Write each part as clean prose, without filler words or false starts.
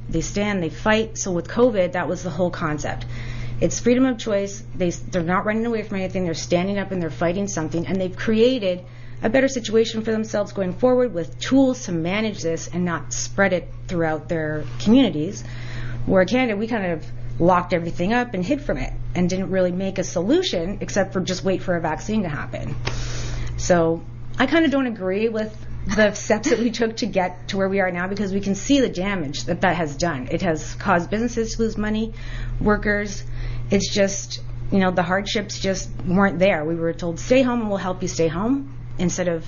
they stand, they fight. So with COVID, that was the whole concept. It's freedom of choice. They're not running away from anything. They're standing up and they're fighting something, and they've created a better situation for themselves going forward with tools to manage this and not spread it throughout their communities. Where Canada, we kind of locked everything up and hid from it and didn't really make a solution except for just wait for a vaccine to happen. So I kind of don't agree with the steps that we took to get to where we are now, because we can see the damage that has done. It has caused businesses to lose money, workers. It's just, the hardships just weren't there. We were told, stay home and we'll help you stay home, instead of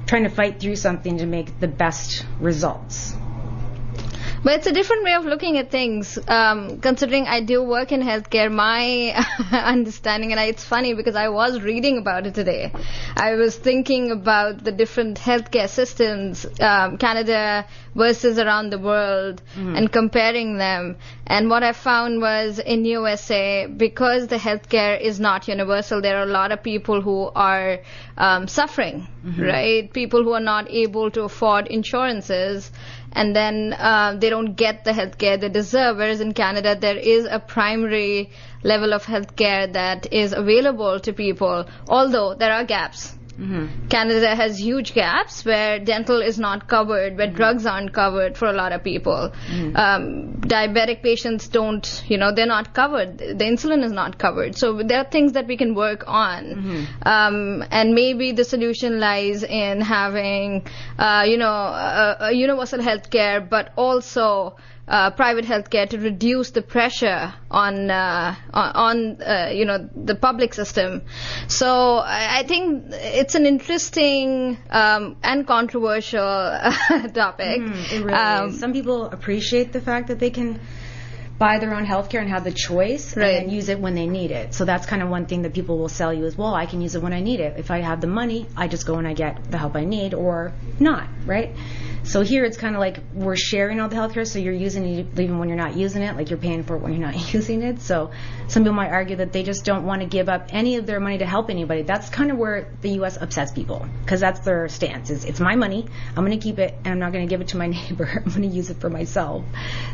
trying to fight through something to make the best results. But it's a different way of looking at things. Considering I do work in healthcare, my understanding, and it's funny because I was reading about it today. I was thinking about the different healthcare systems, Canada versus around the world, and comparing them. And what I found was in USA, because the healthcare is not universal, there are a lot of people who are suffering, right? People who are not able to afford insurances, and then they don't get the healthcare they deserve. Whereas in Canada, there is a primary level of healthcare that is available to people, although there are gaps. Canada has huge gaps where dental is not covered, where drugs aren't covered for a lot of people. Diabetic patients don't, they're not covered. The insulin is not covered. So there are things that we can work on. And maybe the solution lies in having, a universal health care, but also private healthcare to reduce the pressure on the public system. So I think it's an interesting and controversial topic. It really is. Some people appreciate the fact that they can buy their own healthcare and have the choice, and then use it when they need it. So that's kind of one thing that people will sell you as well. I can use it when I need it. If I have the money, I just go and I get the help I need, or not, right? So here it's kind of like we're sharing all the healthcare, so you're using it even when you're not using it, like you're paying for it when you're not using it. So some people might argue that they just don't want to give up any of their money to help anybody. That's kind of where the U.S. upsets people, because that's their stance. It's my money, I'm going to keep it, and I'm not going to give it to my neighbor. I'm going to use it for myself.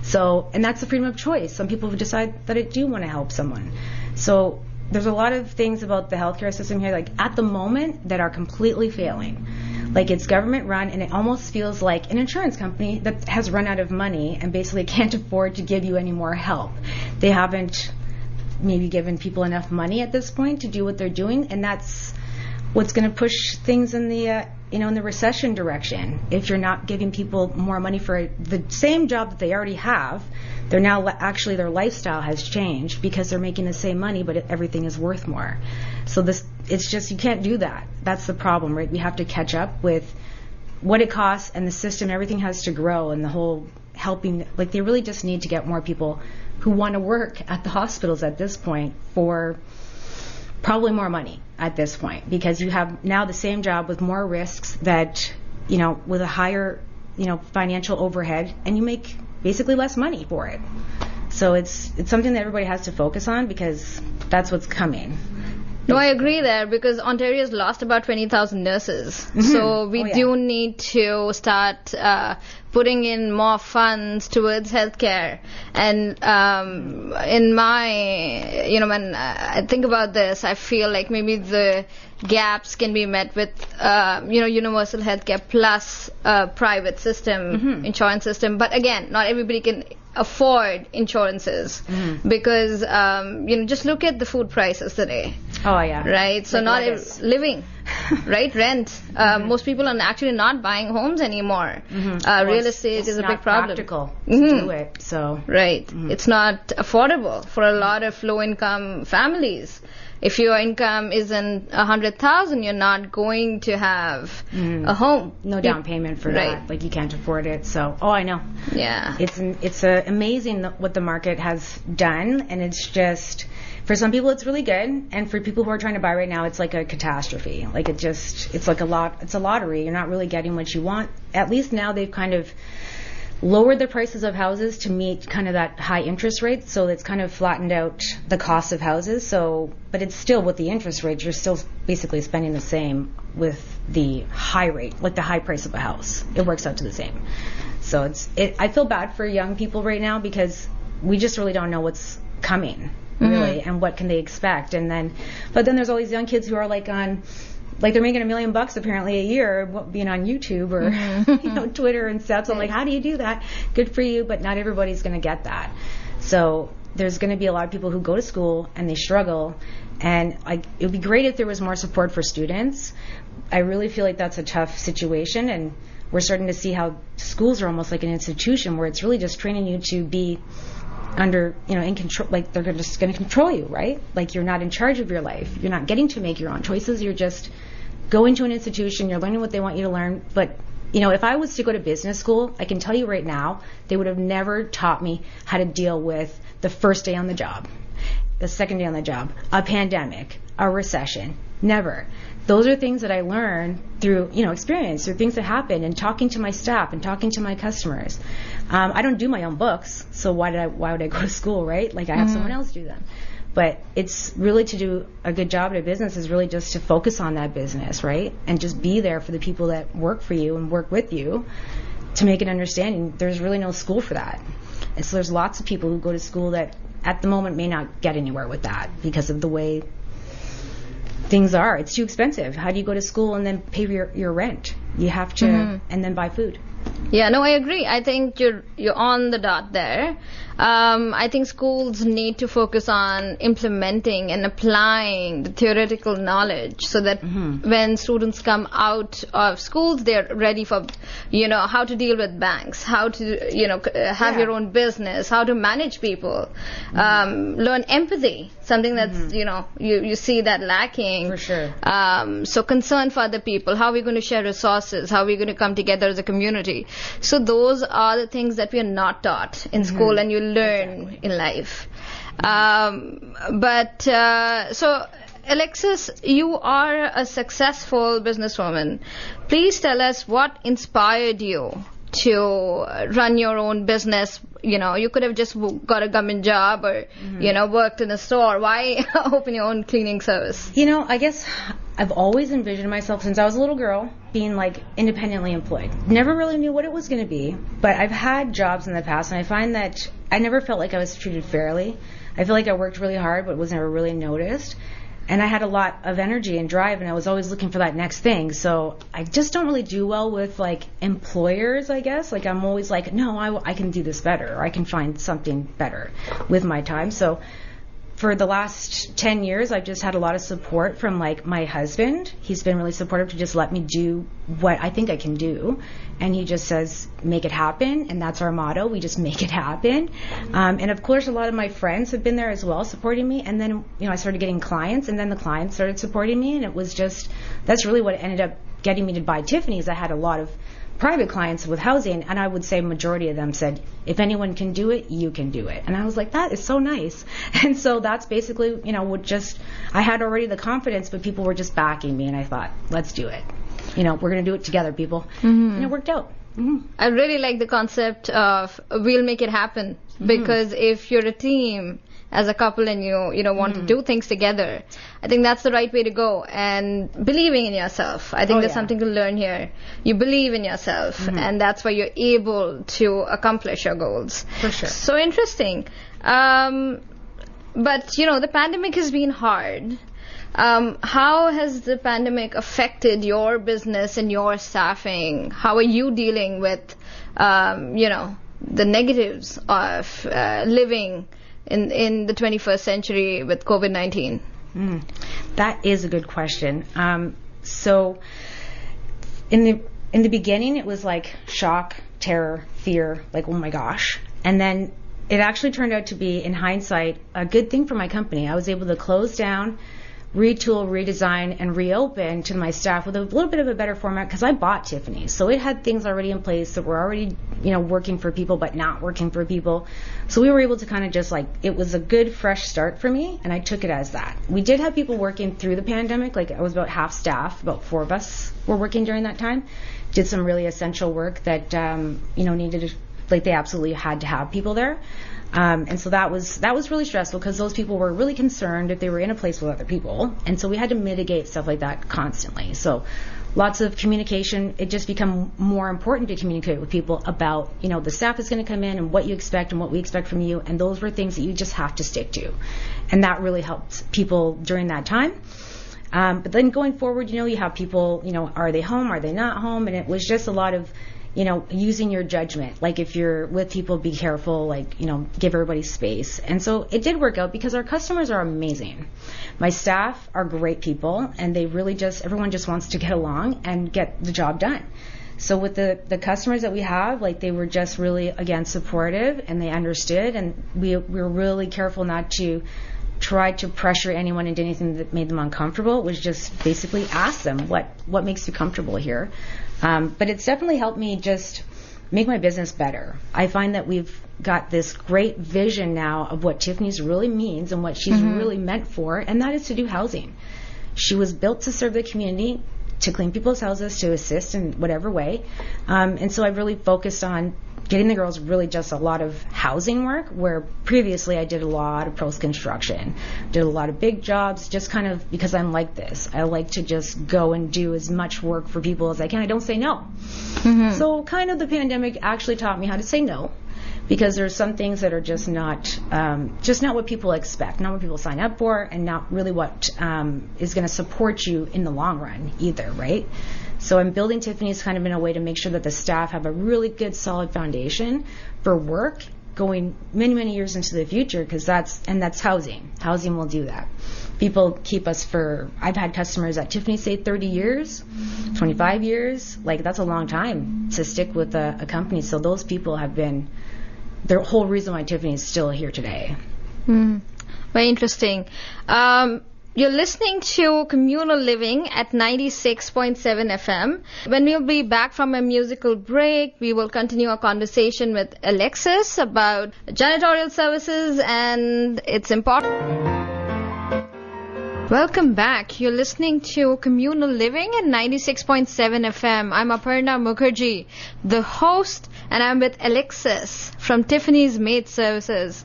So, and that's the freedom of choice. Some people decide that they do want to help someone. So there's a lot of things about the healthcare system here, like at the moment, that are completely failing. Like it's government run, and it almost feels like an insurance company that has run out of money and basically can't afford to give you any more help. They haven't maybe given people enough money at this point to do what they're doing, and that's what's going to push things in the in the recession direction. If you're not giving people more money for the same job that they already have, they're now actually their lifestyle has changed because they're making the same money, but everything is worth more. So it's just, you can't do that. That's the problem, right? We have to catch up with what it costs, and the system, everything has to grow, and the whole helping, like they really just need to get more people who want to work at the hospitals at this point for probably more money at this point, because you have now the same job with more risks that, with a higher, financial overhead, and you make basically less money for it. So it's something that everybody has to focus on, because that's what's coming. No, I agree there, because Ontario's lost about 20,000 nurses. So we do need to start putting in more funds towards healthcare. And in my, when I think about this, I feel like maybe the gaps can be met with, universal healthcare plus private system, insurance system. But again, not everybody can afford insurances, because just look at the food prices today. Oh yeah, right. So not living, right? Rent. Most people are actually not buying homes anymore. Real estate is a big problem. It's not practical to do it. So it's not affordable for a lot of low-income families. If your income isn't 100,000, you're not going to have a home. No down payment for that. Like you can't afford it. So, I know. Yeah. It's amazing what the market has done, and it's just, for some people it's really good, and for people who are trying to buy right now, it's like a catastrophe. Like it's like it's a lottery. You're not really getting what you want. At least now they've kind of lowered the prices of houses to meet kind of that high interest rate, so it's kind of flattened out the cost of houses. So, but it's still, with the interest rates, you're still basically spending the same with the high rate, like the high price of a house. It works out to the same. So I feel bad for young people right now because we just really don't know what's coming, really, and what can they expect. But then there's all these young kids who are like they're making $1 million apparently a year being on YouTube or Twitter and stuff. So I'm like, how do you do that? Good for you, but not everybody's going to get that. So there's going to be a lot of people who go to school and they struggle, and it would be great if there was more support for students. I really feel like that's a tough situation, and we're starting to see how schools are almost like an institution where it's really just training you to be under, in control, like they're just going to control you, right? Like you're not in charge of your life. You're not getting to make your own choices. You're just going to an institution. You're learning what they want you to learn. But, if I was to go to business school, I can tell you right now, they would have never taught me how to deal with the first day on the job, the second day on the job, a pandemic, a recession. Never. Those are things that I learned through, experience, through things that happen, and talking to my staff and talking to my customers. I don't do my own books, so why would I go to school, right? Like I have someone else do them. But it's really, to do a good job at a business is really just to focus on that business, right? And just be there for the people that work for you and work with you to make an understanding. There's really no school for that. And so there's lots of people who go to school that at the moment may not get anywhere with that because of the way things are. It's too expensive. How do you go to school and then pay your rent? You have to, and then buy food. Yeah, no, I agree. I think you're on the dot there. I think schools need to focus on implementing and applying the theoretical knowledge so that when students come out of schools, they're ready for, how to deal with banks, how to, have your own business, how to manage people, learn empathy, something that's, you see that lacking. For sure. So concern for other people, how are we going to share resources, how are we going to come together as a community. So those are the things that we are not taught in school, and you learn in life. So Alexis, you are a successful businesswoman. Please tell us what inspired you to run your own business. You could have just got a government job or, worked in a store. Why open your own cleaning service? I guess I've always envisioned myself since I was a little girl being like independently employed. Never really knew what it was going to be, but I've had jobs in the past, and I find that I never felt like I was treated fairly. I feel like I worked really hard, but was never really noticed. And I had a lot of energy and drive, and I was always looking for that next thing. So I just don't really do well with like employers, I guess. Like I'm always like, no, I can do this better, or I can find something better with my time. So for the last 10 years, I've just had a lot of support from like my husband. He's been really supportive to just let me do what I think I can do. And he just says, make it happen. And that's our motto. We just make it happen. And of course, a lot of my friends have been there as well, supporting me. And then, I started getting clients, and then the clients started supporting me. And it was just, that's really what ended up getting me to buy Tiffany's. I had a lot of private clients with housing, and I would say majority of them said, if anyone can do it, you can do it. And I was like, that is so nice. And so that's basically, I had already the confidence, but people were just backing me, and I thought, let's do it. We're going to do it together, people. And it worked out. I really like the concept of we'll make it happen, because if you're a team as a couple and you want to do things together, I think that's the right way to go. And believing in yourself, I think there's something to learn here. You believe in yourself, and that's why you're able to accomplish your goals. For sure. So interesting. But the pandemic has been hard. How has the pandemic affected your business and your staffing? How are you dealing with the negatives of living in the 21st century with COVID-19? That is a good question. So in the beginning, it was like shock, terror, fear, like, oh my gosh. And then it actually turned out to be, in hindsight, a good thing for my company. I was able to close down, retool, redesign, and reopen to my staff with a little bit of a better format, because I bought Tiffany's. So it had things already in place that were already, working for people but not working for people. So we were able to kind of just it was a good fresh start for me, and I took it as that. We did have people working through the pandemic. Like I was about half staff, about 4 of us were working during that time. Did some really essential work that, needed, they absolutely had to have people there. And so that was really stressful, because those people were really concerned if they were in a place with other people. And so we had to mitigate stuff like that constantly. So lots of communication. It just become more important to communicate with people about, the staff is going to come in and what you expect and what we expect from you. And those were things that you just have to stick to. And that really helped people during that time. But then going forward, you have people, are they home? Are they not home? And it was just a lot of, using your judgment. Like if you're with people, be careful, give everybody space. And so it did work out because our customers are amazing. My staff are great people, and they really everyone just wants to get along and get the job done. So with the customers that we have, they were just really, again, supportive, and they understood, and we were really careful not to try to pressure anyone into anything that made them uncomfortable. It was just basically ask them what makes you comfortable here. But it's definitely helped me just make my business better. I find that we've got this great vision now of what Tiffany's really means and what she's really meant for, and that is to do housing. She was built to serve the community, to clean people's houses, to assist in whatever way. And so I really focused on getting the girls really just a lot of housing work, where previously I did a lot of post-construction, did a lot of big jobs, just kind of because I'm like this. I like to just go and do as much work for people as I can. I don't say no. So kind of the pandemic actually taught me how to say no, because there's some things that are just not what people expect, not what people sign up for, and not really what is going to support you in the long run either, right? So I'm building Tiffany's kind of in a way to make sure that the staff have a really good, solid foundation for work going many, many years into the future, because that's housing. Housing will do that. People keep us I've had customers at Tiffany say 30 years, 25 years. That's a long time to stick with a company. So those people have been the whole reason why Tiffany is still here today. Very interesting. You're listening to Communal Living at 96.7 FM. When we'll be back from a musical break, we will continue our conversation with Alexis about janitorial services and its importance. Welcome back. You're listening to Communal Living at 96.7 FM. I'm Aparna Mukerji, the host, and I'm with Alexis from Tiffany's Maid Services.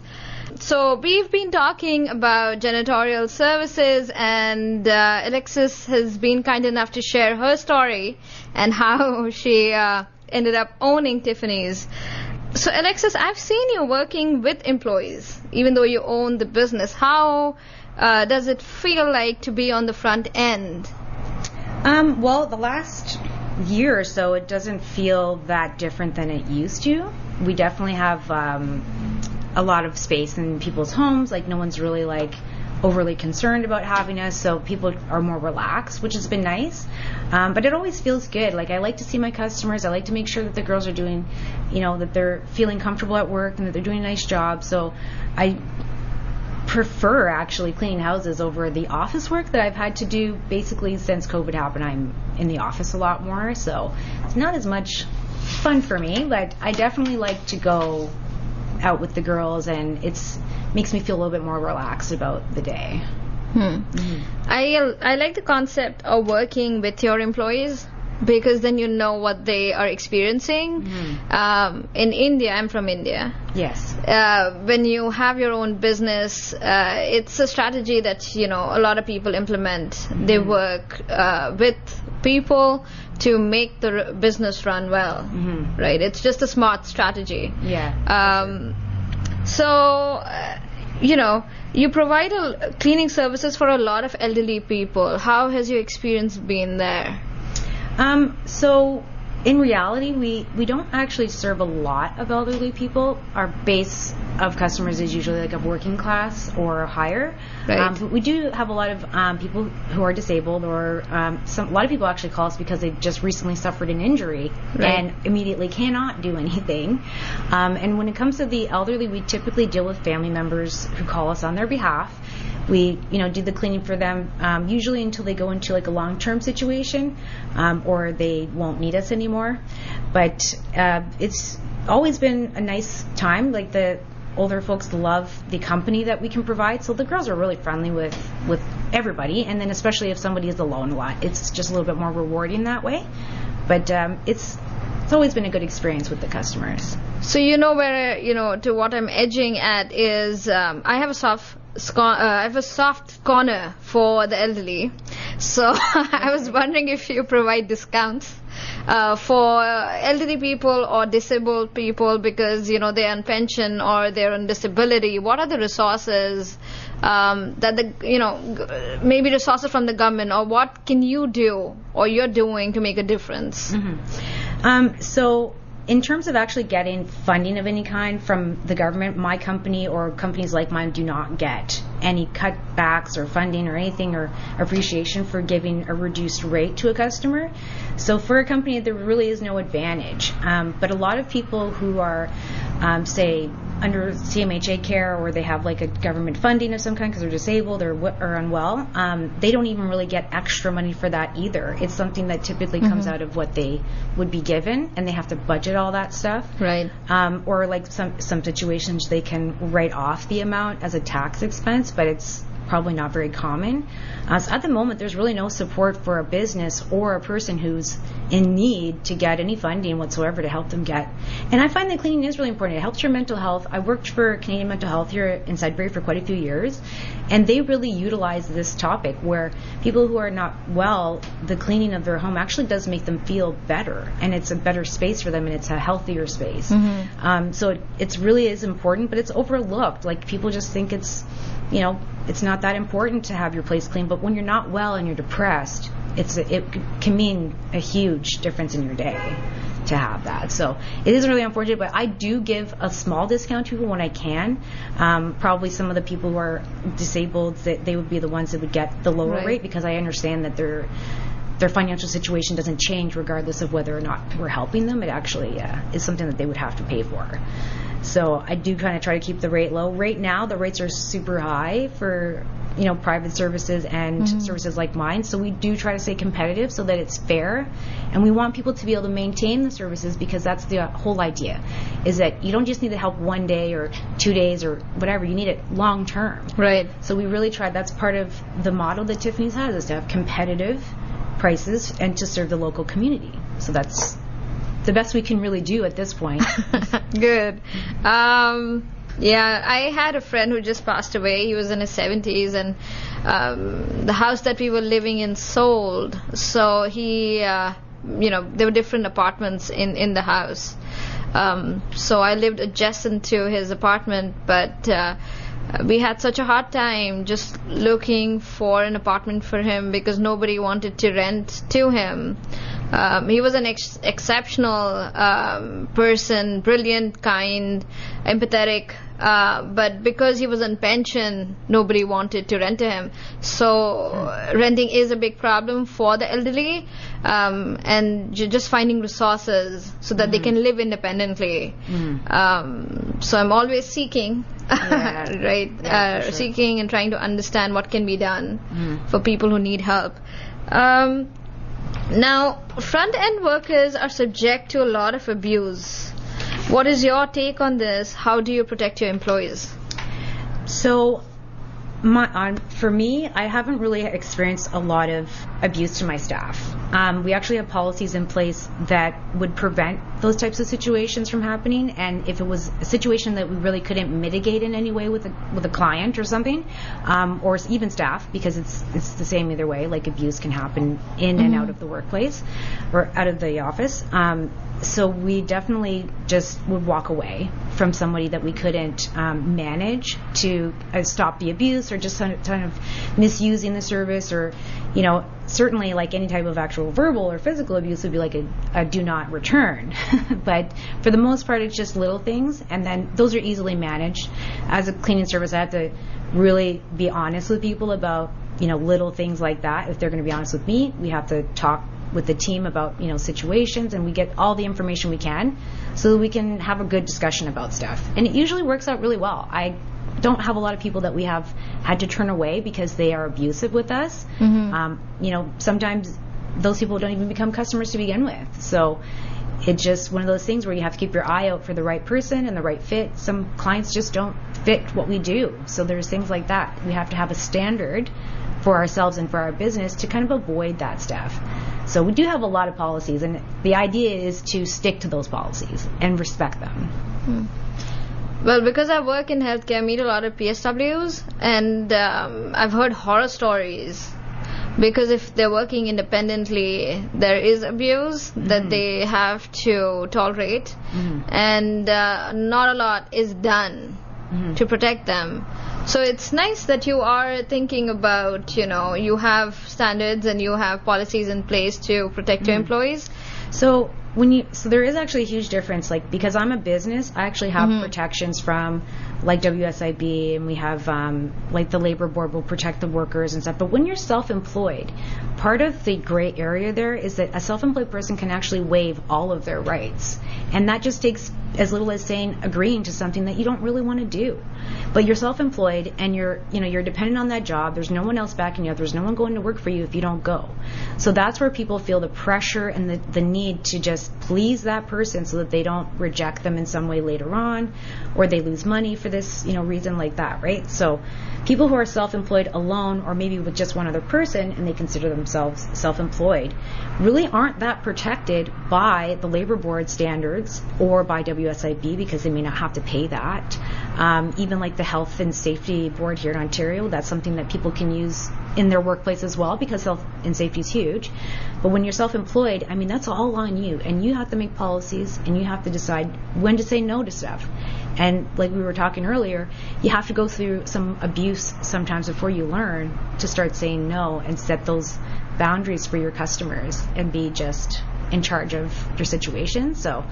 So we've been talking about janitorial services, and Alexis has been kind enough to share her story and how she ended up owning Tiffany's. So Alexis, I've seen you working with employees, even though you own the business. How does it feel like to be on the front end? Well, the last year or so, it doesn't feel that different than it used to. We definitely have a lot of space in people's homes. No one's really overly concerned about having us, so people are more relaxed, which has been nice. But it always feels good. I like to see my customers. I like to make sure that the girls are doing, that they're feeling comfortable at work and that they're doing a nice job. So I prefer actually cleaning houses over the office work that I've had to do basically since COVID happened. I'm in the office a lot more, so it's not as much fun for me, but I definitely like to go out with the girls, and it's makes me feel a little bit more relaxed about the day. I like the concept of working with your employees, because then you know what they are experiencing. In India, I'm from India. Yes. When you have your own business, it's a strategy that a lot of people implement. They work with people to make the business run well, right? It's just a smart strategy. Yeah. So, you provide cleaning services for a lot of elderly people. How has your experience been there? So in reality, we don't actually serve a lot of elderly people. Our base of customers is usually a working class or higher. Right. But we do have a lot of people who are disabled, or a lot of people actually call us because they just recently suffered an injury and immediately cannot do anything. And when it comes to the elderly, we typically deal with family members who call us on their behalf. We, do the cleaning for them, usually until they go into a long-term situation, or they won't need us anymore. But it's always been a nice time. The older folks love the company that we can provide. So the girls are really friendly with everybody, and then especially if somebody is alone a lot, it's just a little bit more rewarding that way. But it's always been a good experience with the customers. So where to what I'm edging at is I have a soft corner for the elderly. So I was wondering if you provide discounts for elderly people or disabled people because, they're on pension or they're on disability. What are the resources that maybe resources from the government, or what can you do or you're doing to make a difference? So in terms of actually getting funding of any kind from the government, my company or companies like mine do not get any cutbacks or funding or anything or appreciation for giving a reduced rate to a customer. So for a company, there really is no advantage. But a lot of people who are, say, under CMHA care, or they have like a government funding of some kind because they're disabled or unwell, they don't even really get extra money for that either. It's something that typically comes out of what they would be given, and they have to budget all that stuff. Right. Or like some situations they can write off the amount as a tax expense, but it's probably not very common. So at the moment, there's really no support for a business or a person who's in need to get any funding whatsoever to help them get. And I find that cleaning is really important. It helps your mental health. I worked for Canadian Mental Health here in Sudbury for quite a few years, and they really utilize this topic where people who are not well, the cleaning of their home actually does make them feel better, and it's a better space for them, and it's a healthier space. So it really is important, but it's overlooked. Like, people just think it's not that important to have your place clean, but when you're not well and you're depressed, it can mean a huge difference in your day to have that. So it is really unfortunate, but I do give a small discount to people when I can. Probably some of the people who are disabled, they would be the ones that would get the lower rate, because I understand that their financial situation doesn't change regardless of whether or not we're helping them. It actually is something that they would have to pay for. So I do kind of try to keep the rate low. Right now, the rates are super high for private services and services like mine. So we do try to stay competitive so that it's fair, and we want people to be able to maintain the services, because that's the whole idea, is that you don't just need the help one day or 2 days or whatever. You need it long term. Right. So we really try. That's part of the model that Tiffany's has, is to have competitive prices and to serve the local community. So that's the best we can really do at this point. Good. Yeah, I had a friend who just passed away. He was in his 70s, and the house that we were living in sold. So he, there were different apartments in the house. So I lived adjacent to his apartment, but we had such a hard time just looking for an apartment for him because nobody wanted to rent to him. He was an exceptional person, brilliant, kind, empathetic, but because he was on pension, nobody wanted to rent to him. So renting is a big problem for the elderly, and just finding resources so that they can live independently. So I'm always seeking, right? Sure. Seeking and trying to understand what can be done for people who need help. Now, front-end workers are subject to a lot of abuse. What is your take on this? How do you protect your employees? So, for me, I haven't really experienced a lot of abuse to my staff. We actually have policies in place that would prevent those types of situations from happening, and if it was a situation that we really couldn't mitigate in any way with a client or something, or even staff, because it's the same either way, like abuse can happen in and out of the workplace or out of the office. So we definitely just would walk away from somebody that we couldn't manage to stop the abuse, or just kind of misusing the service, or certainly like any type of actual verbal or physical abuse would be like a do not return. But for the most part, it's just little things, and then those are easily managed. As a cleaning service, I have to really be honest with people about little things like that. If they're going to be honest with me, we have to talk with the team about situations, and we get all the information we can so that we can have a good discussion about stuff. And it usually works out really well. I don't have a lot of people that we have had to turn away because they are abusive with us. Sometimes those people don't even become customers to begin with. So it's just one of those things where you have to keep your eye out for the right person and the right fit. Some clients just don't fit what we do. So there's things like that. We have to have a standard for ourselves and for our business to kind of avoid that stuff. So we do have a lot of policies, and the idea is to stick to those policies and respect them. Well, because I work in healthcare, I meet a lot of PSWs, and I've heard horror stories Because if they're working independently, there is abuse that they have to tolerate, and not a lot is done to protect them. So it's nice that you are thinking about, you have standards and you have policies in place to protect your employees. So there is actually a huge difference. Like, because I'm a business, I actually have protections from like WSIB, and we have like the labor board will protect the workers and stuff. But when you're self-employed, part of the gray area there is that a self-employed person can actually waive all of their rights, and that just takes as little as saying agreeing to something that you don't really want to do. But you're self-employed, and you're dependent on that job. There's no one else backing you up. There's no one going to work for you if you don't go. So that's where people feel the pressure and the need to just please that person so that they don't reject them in some way later on, or they lose money for this reason like that, right? So people who are self-employed alone, or maybe with just one other person, and they consider themselves self-employed, really aren't that protected by the labor board standards or by WSIB, because they may not have to pay that. Even like the health and safety board here in Ontario, that's something that people can use in their workplace as well, because health and safety is huge. But when you're self-employed, that's all on you, and you have to make policies, and you have to decide when to say no to stuff. And like we were talking earlier, you have to go through some abuse sometimes before you learn to start saying no and set those boundaries for your customers and be just in charge of your situation. So,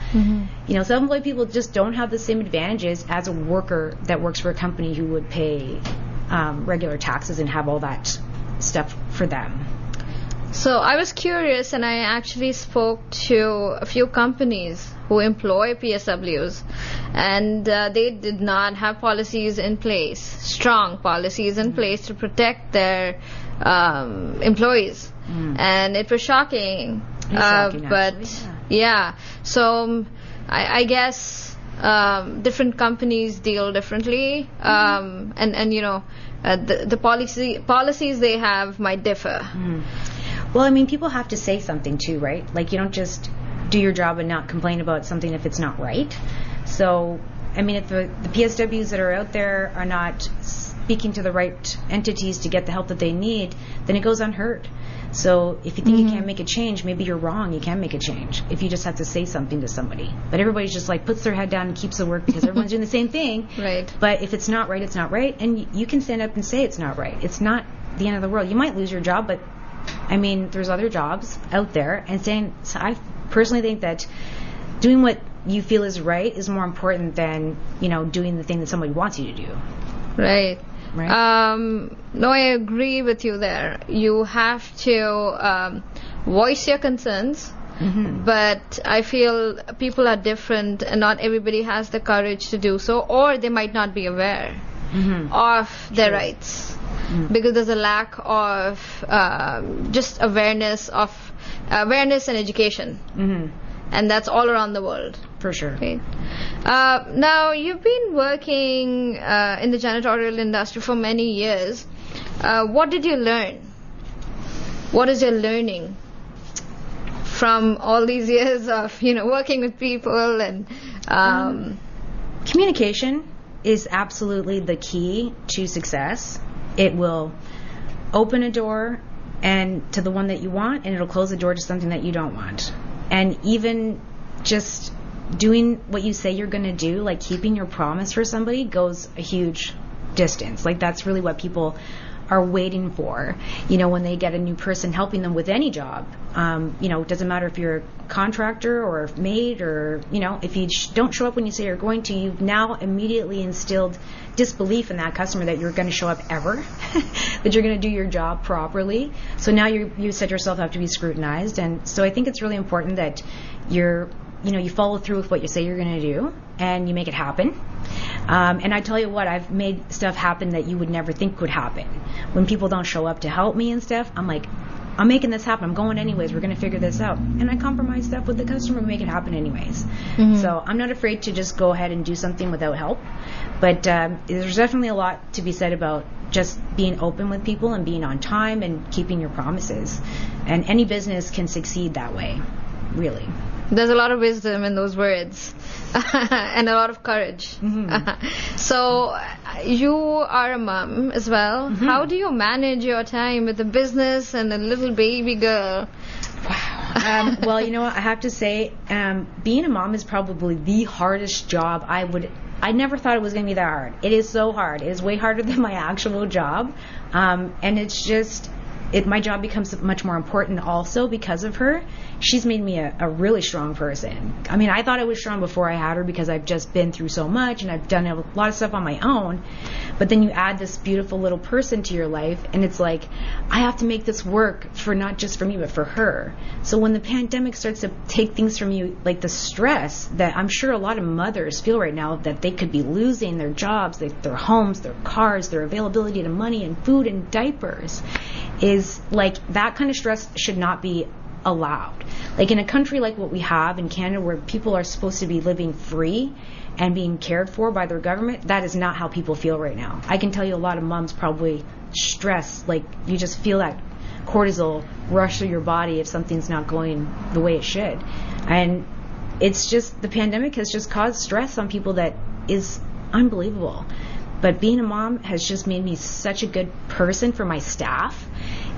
self-employed people just don't have the same advantages as a worker that works for a company who would pay regular taxes and have all that stuff for them. So I was curious, and I actually spoke to a few companies who employ PSWs, and they did not have policies in place, strong policies in place to protect their employees. And it was shocking. But yeah, so I guess different companies deal differently, and the policies they have might differ. Well, people have to say something too, right? Like, you don't just do your job and not complain about something if it's not right. So, if the PSWs that are out there are not speaking to the right entities to get the help that they need, then it goes unheard. So if you think you can't make a change, maybe you're wrong. You can make a change if you just have to say something to somebody. But everybody's just like puts their head down and keeps the work because everyone's doing the same thing. Right. But if it's not right, it's not right. And you can stand up and say it's not right. It's not the end of the world. You might lose your job, but there's other jobs out there. And so I personally think that doing what you feel is right is more important than, doing the thing that somebody wants you to do. Right. Right. No, I agree with you there. You have to voice your concerns, but I feel people are different, and not everybody has the courage to do so, or they might not be aware of their rights, because there's a lack of just awareness and education. And that's all around the world. For sure. Right. Now, you've been working in the janitorial industry for many years. What did you learn? What is your learning from all these years of, working with people and... Communication is absolutely the key to success. It will open a door and to the one that you want, and it'll close the door to something that you don't want. And even just doing what you say you're going to do, like keeping your promise for somebody, goes a huge distance. Like, that's really what people are waiting for, when they get a new person helping them with any job. It doesn't matter if you're a contractor or a maid, or, if you don't show up when you say you're going to, you've now immediately instilled disbelief in that customer that you're going to show up ever, that you're going to do your job properly. So now you set yourself up to be scrutinized. And so I think it's really important that you follow through with what you say you're going to do, and you make it happen. And I tell you what, I've made stuff happen that you would never think could happen. When people don't show up to help me and stuff, I'm like, I'm making this happen. I'm going anyways. We're going to figure this out. And I compromise stuff with the customer and make it happen anyways. So I'm not afraid to just go ahead and do something without help. But there's definitely a lot to be said about just being open with people and being on time and keeping your promises. And any business can succeed that way, really. There's a lot of wisdom in those words. And a lot of courage. So you are a mom as well. How do you manage your time with the business and a little baby girl? Wow. Well, you know what? I have to say, being a mom is probably the hardest job I never thought it was going to be that hard. It is so hard. It is way harder than my actual job. And it's just, my job becomes much more important also because of her. She's made me a really strong person. I mean, I thought I was strong before I had her because I've just been through so much and I've done a lot of stuff on my own. But then you add this beautiful little person to your life and it's like, I have to make this work for not just for me, but for her. So when the pandemic starts to take things from you, like the stress that I'm sure a lot of mothers feel right now, that they could be losing their jobs, their homes, their cars, their availability to money and food and diapers, is like that kind of stress should not be allowed. Like in a country like what we have in Canada, where people are supposed to be living free and being cared for by their government, that is not how people feel right now. I can tell you a lot of moms probably stress, like you just feel that cortisol rush through your body if something's not going the way it should. And it's just, the pandemic has just caused stress on people that is unbelievable. But being a mom has just made me such a good person for my staff.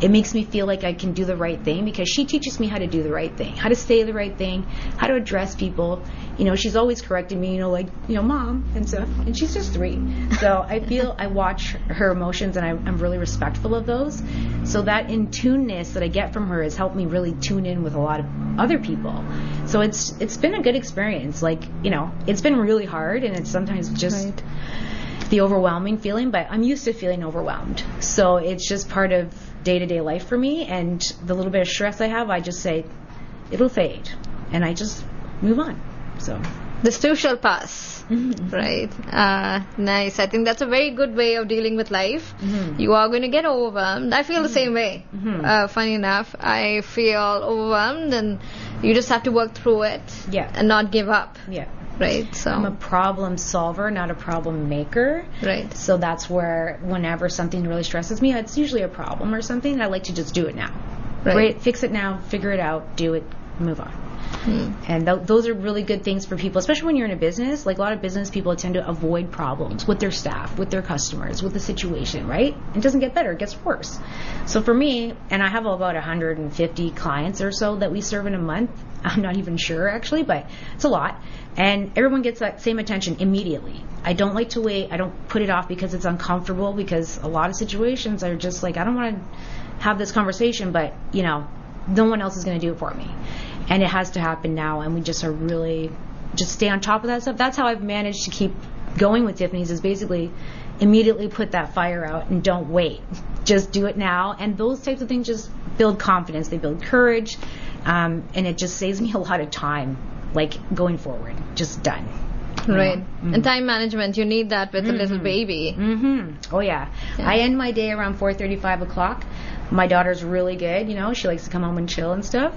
It makes me feel like I can do the right thing because she teaches me how to do the right thing, how to say the right thing, how to address people. You know, she's always correcting me, Mom and stuff. And she's just 3. So I watch her emotions and I'm really respectful of those. So that in-tuneness that I get from her has helped me really tune in with a lot of other people. So it's been a good experience. It's been really hard and it's sometimes just... Right. The overwhelming feeling, but I'm used to feeling overwhelmed. So it's just part of day-to-day life for me, and the little bit of stress I have, I just say, it'll fade, and I just move on. So this too shall pass. Right. Nice. I think that's a very good way of dealing with life. You are going to get overwhelmed. I feel the same way. Funny enough, I feel overwhelmed, and you just have to work through it and not give up. Yeah. Right. So I'm a problem solver, not a problem maker. Right. So that's where whenever something really stresses me, it's usually a problem or something, and I like to just do it now. Right. Fix it now, figure it out, do it, move on. And those are really good things for people, especially when you're in a business. Like a lot of business people tend to avoid problems with their staff, with their customers, with the situation, right? It doesn't get better, it gets worse. So for me, and I have about 150 clients or so that we serve in a month. I'm not even sure actually, but it's a lot. And everyone gets that same attention immediately. I don't like to wait. I don't put it off because it's uncomfortable, because a lot of situations are just like, I don't want to have this conversation, but no one else is going to do it for me. And it has to happen now, and we just are really just stay on top of that stuff. That's how I've managed to keep going with Tiffany's, is basically immediately put that fire out and don't wait. Just do it now. And those types of things just build confidence. They build courage. And it just saves me a lot of time, like going forward. Just done. Right. And time management, you need that with a little baby. Oh, yeah. I end my day around 4:30, 5 o'clock. My daughter's really good, she likes to come home and chill and stuff.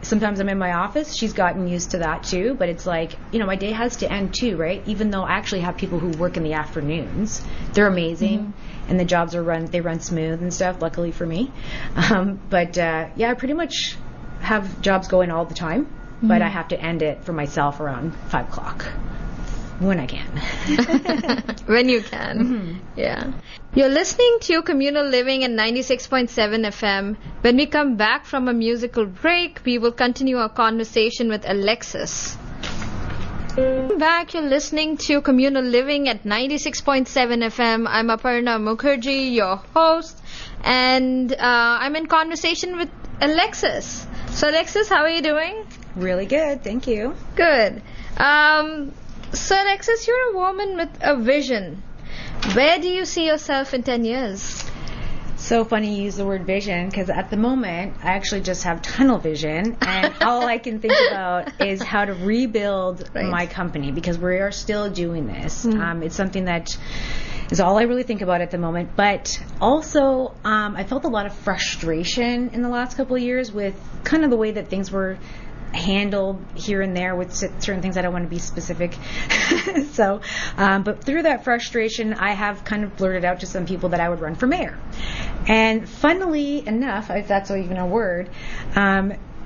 Sometimes I'm in my office. She's gotten used to that too, but it's like, my day has to end too, right? Even though I actually have people who work in the afternoons. They're amazing, and the jobs they run smooth and stuff, luckily for me. I pretty much have jobs going all the time, but I have to end it for myself around 5 o'clock. When I can. When you can. Yeah. You're listening to Communal Living at 96.7 FM. When we come back from a musical break, we will continue our conversation with Alexis. Back, you're listening to Communal Living at 96.7 FM. I'm Aparna Mukerji, your host, and I'm in conversation with Alexis. So Alexis, how are you doing? Really good, thank you. Good. So Alexis, you're a woman with a vision. Where do you see yourself in 10 years? So funny you use the word vision, because at the moment I actually just have tunnel vision, and all I can think about is how to rebuild my company, because we are still doing this. It's something that is all I really think about at the moment. But also I felt a lot of frustration in the last couple of years with kind of the way that things were handled here and there with certain things. I don't want to be specific. But through that frustration, I have kind of blurted out to some people that I would run for mayor. And funnily enough, if that's even a word,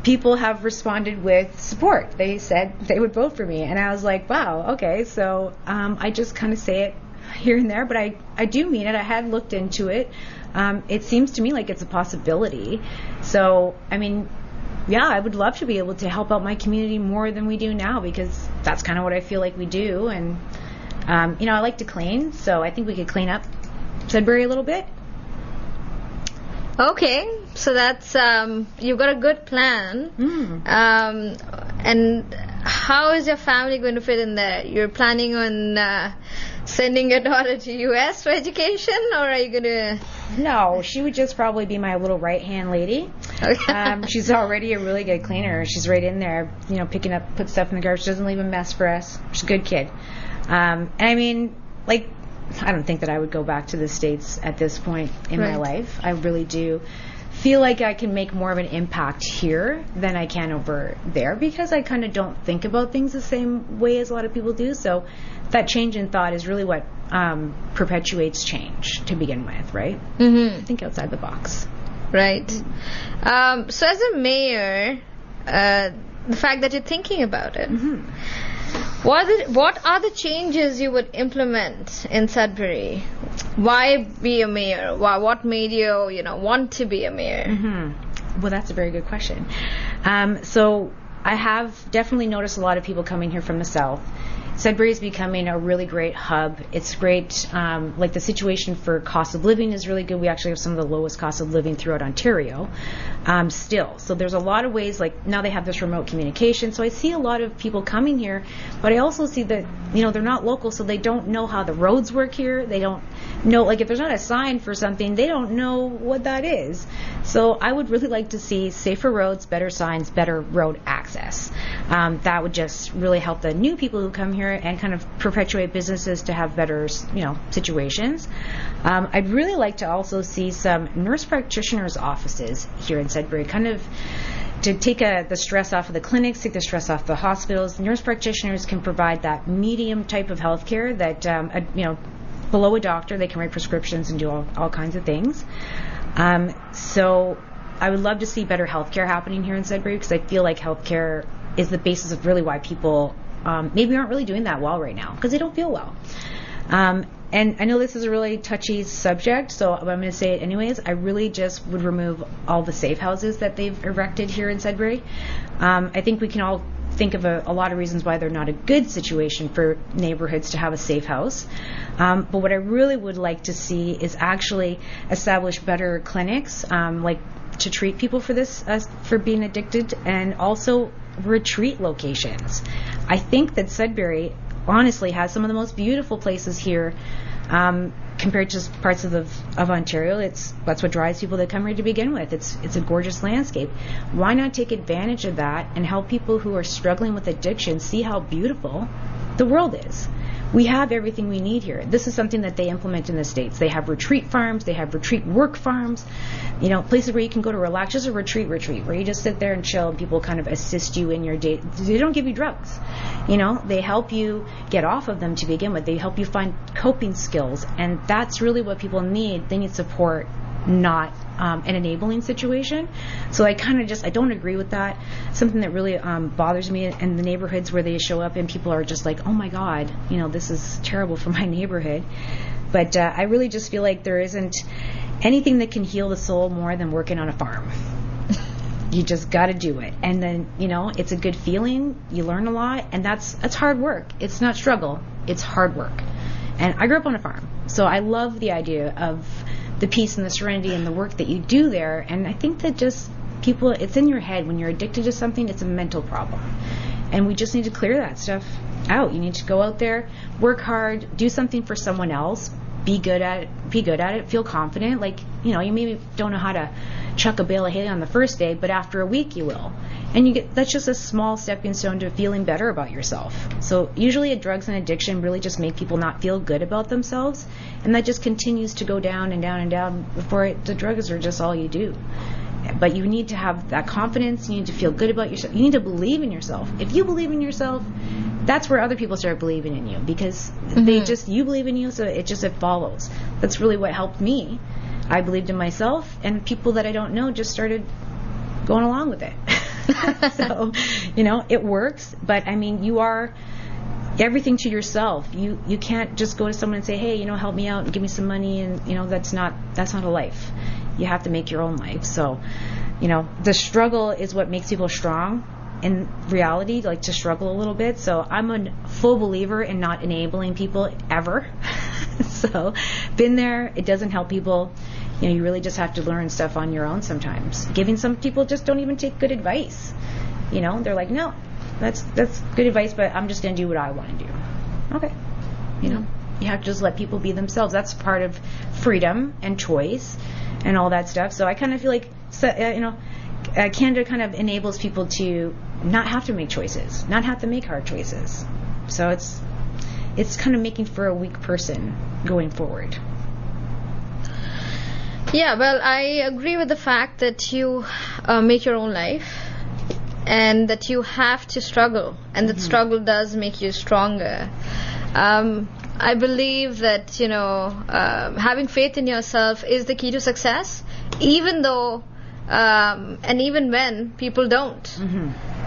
people have responded with support. They said they would vote for me, and I was like, wow, okay. So I just kind of say it here and there, but I do mean it. I had looked into it. It seems to me like it's a possibility. So, I mean, yeah, I would love to be able to help out my community more than we do now, because that's kind of what I feel like we do. And, I like to clean, so I think we could clean up Sudbury a little bit. Okay, so that's you've got a good plan. And how is your family going to fit in there? You're planning on sending your daughter to U.S. for education, or are you going to... No, she would just probably be my little right-hand lady. Okay. She's already a really good cleaner. She's right in there, put stuff in the garbage. She doesn't leave a mess for us. She's a good kid. And I mean, like, I don't think that I would go back to the States at this point in my life. I really do feel like I can make more of an impact here than I can over there, because I kind of don't think about things the same way as a lot of people do. So that change in thought is really what perpetuates change to begin with, right? Mm-hmm. Think outside the box. Right. So as a mayor, the fact that you're thinking about it, what are the changes you would implement in Sudbury? Why be a mayor? What made you, want to be a mayor? Mm-hmm. Well, that's a very good question. So I have definitely noticed a lot of people coming here from the south. Sudbury is becoming a really great hub. It's great. Like, the situation for cost of living is really good. We actually have some of the lowest cost of living throughout Ontario still. So there's a lot of ways, like, now they have this remote communication. So I see a lot of people coming here, but I also see that, they're not local, so they don't know how the roads work here. They don't know, like, if there's not a sign for something, they don't know what that is. So I would really like to see safer roads, better signs, better road access. That would just really help the new people who come here and kind of perpetuate businesses to have better, situations. I'd really like to also see some nurse practitioners' offices here in Sudbury, kind of to take the stress off of the clinics, take the stress off the hospitals. Nurse practitioners can provide that medium type of healthcare that, below a doctor, they can write prescriptions and do all kinds of things. So I would love to see better healthcare happening here in Sudbury, because I feel like healthcare is the basis of really why people maybe aren't really doing that well right now, because they don't feel well. And I know this is a really touchy subject, so I'm going to say it anyways. I really just would remove all the safe houses that they've erected here in Sudbury. I think we can all think of a lot of reasons why they're not a good situation for neighborhoods to have a safe house. But what I really would like to see is actually establish better clinics, like to treat people for this, for being addicted, and also retreat locations. I think that Sudbury honestly has some of the most beautiful places here, compared to parts of Ontario. That's what drives people to come here to begin with. It's a gorgeous landscape. Why not take advantage of that and help people who are struggling with addiction see how beautiful the world is? We have everything we need here. This is something that they implement in the States. They have retreat farms, they have retreat work farms, places where you can go to relax, just a retreat where you just sit there and chill, and people kind of assist you in your day. They don't give you drugs. They help you get off of them to begin with. They help you find coping skills, and that's really what people need. They need support, not an enabling situation. So I don't agree with that. Something that really bothers me in the neighborhoods where they show up and people are just like, oh my God, this is terrible for my neighborhood. But I really just feel like there isn't anything that can heal the soul more than working on a farm. You just got to do it. And then, it's a good feeling. You learn a lot, and that's hard work. It's not struggle. It's hard work. And I grew up on a farm, so I love the idea of the peace and the serenity and the work that you do there. And I think that just people, it's in your head. When you're addicted to something, it's a mental problem. And we just need to clear that stuff out. You need to go out there, work hard, do something for someone else, be good at it, feel confident. Like, you maybe don't know how to chuck a bale of hay on the first day, but after a week you will. And that's just a small stepping stone to feeling better about yourself. So usually drugs and addiction really just make people not feel good about themselves, and that just continues to go down and down and down before the drugs are just all you do. But you need to have that confidence. You need to feel good about yourself. You need to believe in yourself. If you believe in yourself, that's where other people start believing in you, because you believe in you, so it follows. That's really what helped me. I believed in myself, and people that I don't know just started going along with it. So, you know, it works, but I mean, you are everything to yourself. You can't just go to someone and say, hey, you know, help me out and give me some money, and you know, that's not a life. You have to make your own life. So, you know, the struggle is what makes people strong in reality, like to struggle a little bit. So I'm a full believer in not enabling people ever. So been there. It doesn't help people. You know, you really just have to learn stuff on your own sometimes. Giving some people just don't even take good advice. You know, they're like, no, that's good advice, but I'm just going to do what I want to do. Okay. You know, you have to just let people be themselves. That's part of freedom and choice and all that stuff. So I kind of feel like, you know, Canada kind of enables people to not have to make choices, not have to make hard choices. So it's kind of making for a weak person going forward. Yeah, well, I agree with the fact that you make your own life and that you have to struggle, and that struggle does make you stronger. I believe that, you know, having faith in yourself is the key to success, even though and even when people don't.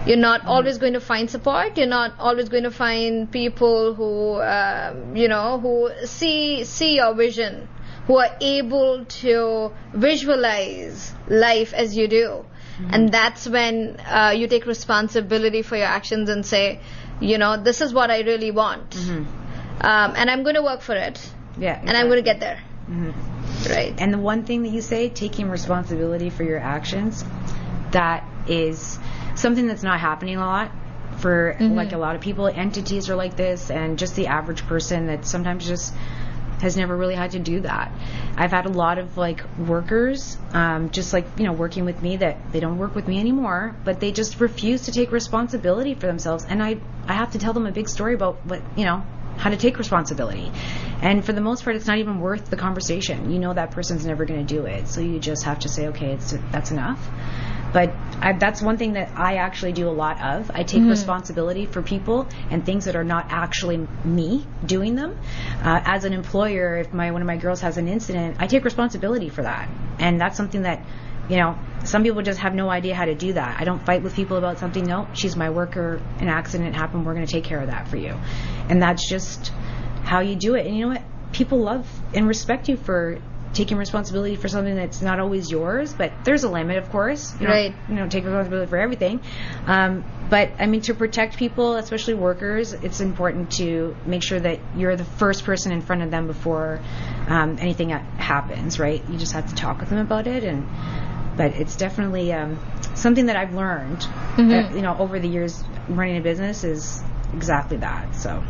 You're not always going to find support. You're not always going to find people who, you know, who see your vision, who are able to visualize life as you do. And that's when you take responsibility for your actions and say, you know, this is what I really want. And I'm going to work for it. Yeah. Exactly. And I'm going to get there. Right. And the one thing that you say, taking responsibility for your actions, that is something that's not happening a lot for like a lot of people. Entities are like this, and just the average person that sometimes just has never really had to do that. I've had a lot of like workers, just like, you know, working with me, that they don't work with me anymore, but they just refuse to take responsibility for themselves. And I have to tell them a big story about what, you know, how to take responsibility. And for the most part, it's not even worth the conversation. You know that person's never going to do it. So you just have to say, okay, that's enough. But that's one thing that I actually do a lot of. I take responsibility for people and things that are not actually me doing them. As an employer, if one of my girls has an incident, I take responsibility for that. And that's something that, you know, some people just have no idea how to do that. I don't fight with people about something. No, she's my worker. An accident happened. We're going to take care of that for you. And that's just how you do it. And you know what? People love and respect you for taking responsibility for something that's not always yours, but there's a limit, of course. You don't take responsibility for everything. But I mean, to protect people, especially workers, it's important to make sure that you're the first person in front of them before anything happens, right? You just have to talk with them about it. But it's definitely something that I've learned, you know, over the years running a business is exactly that. So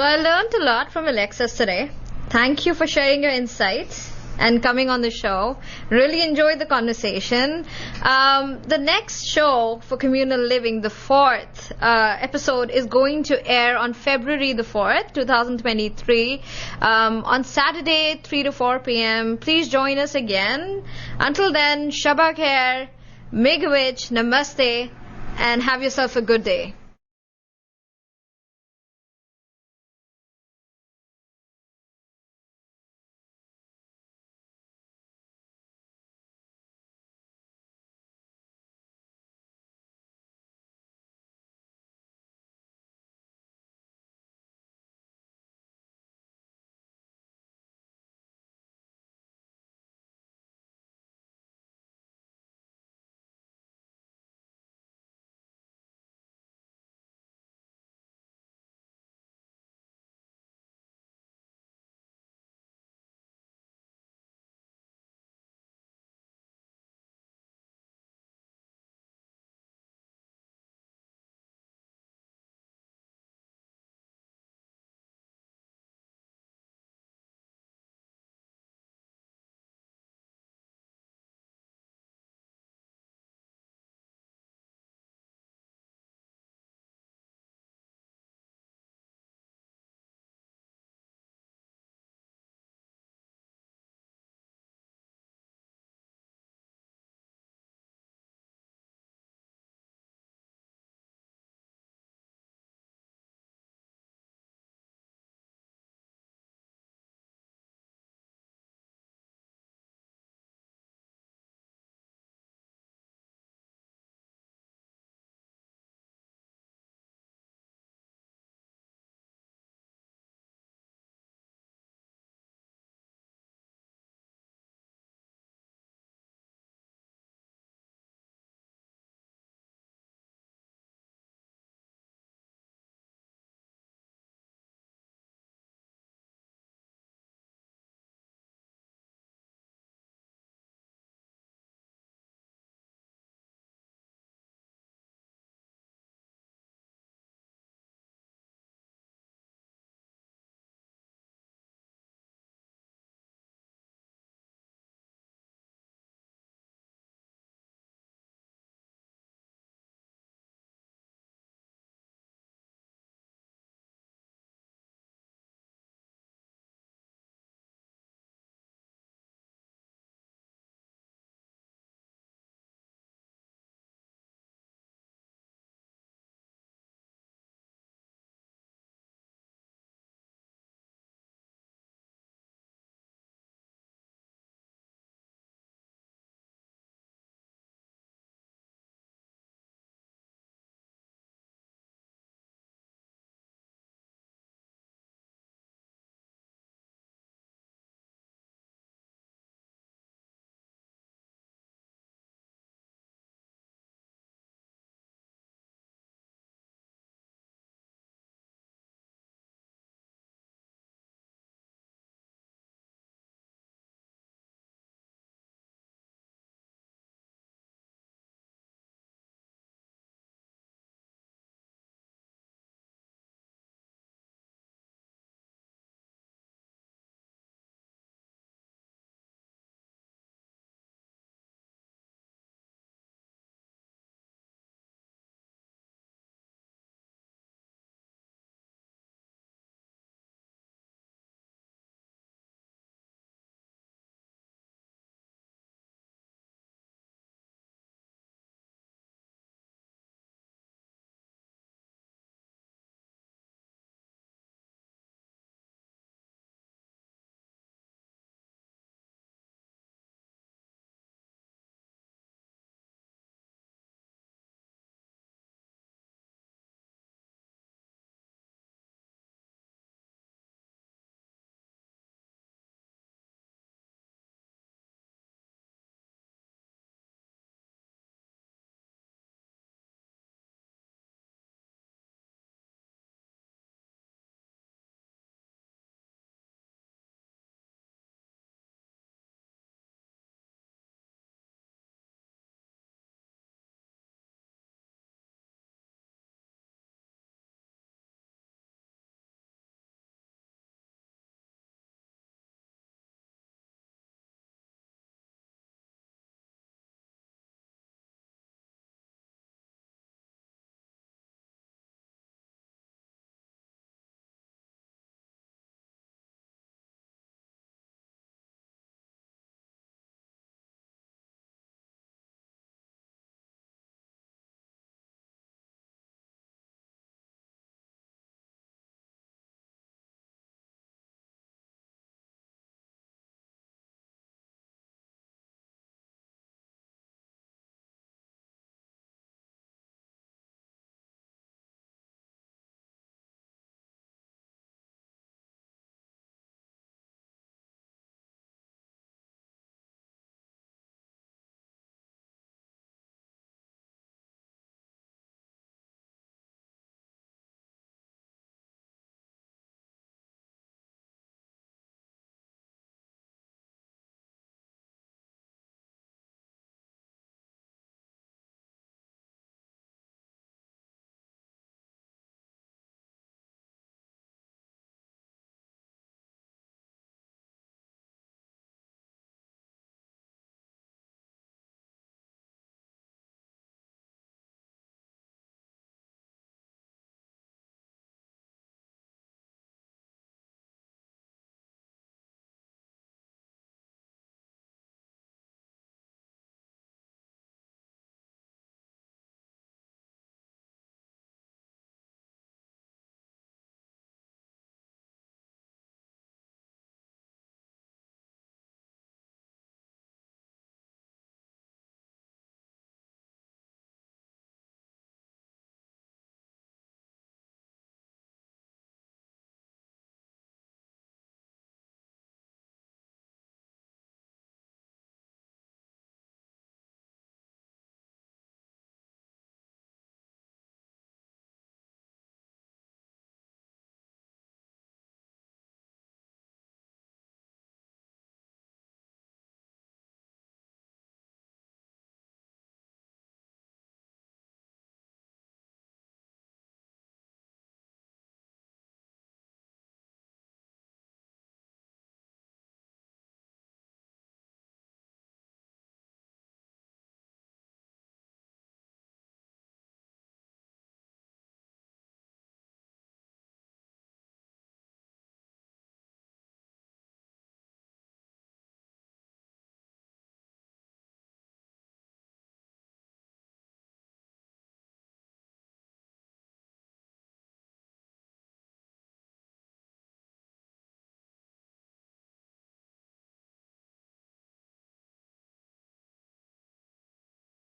I learned a lot from Alexis today. Thank you for sharing your insights and coming on the show. Really enjoyed the conversation. The next show for Communal Living, the 4th episode, is going to air on February the 4th, 2023, on Saturday, 3 to 4 p.m. Please join us again. Until then, Shabba Khair, Megawich, Namaste, and have yourself a good day.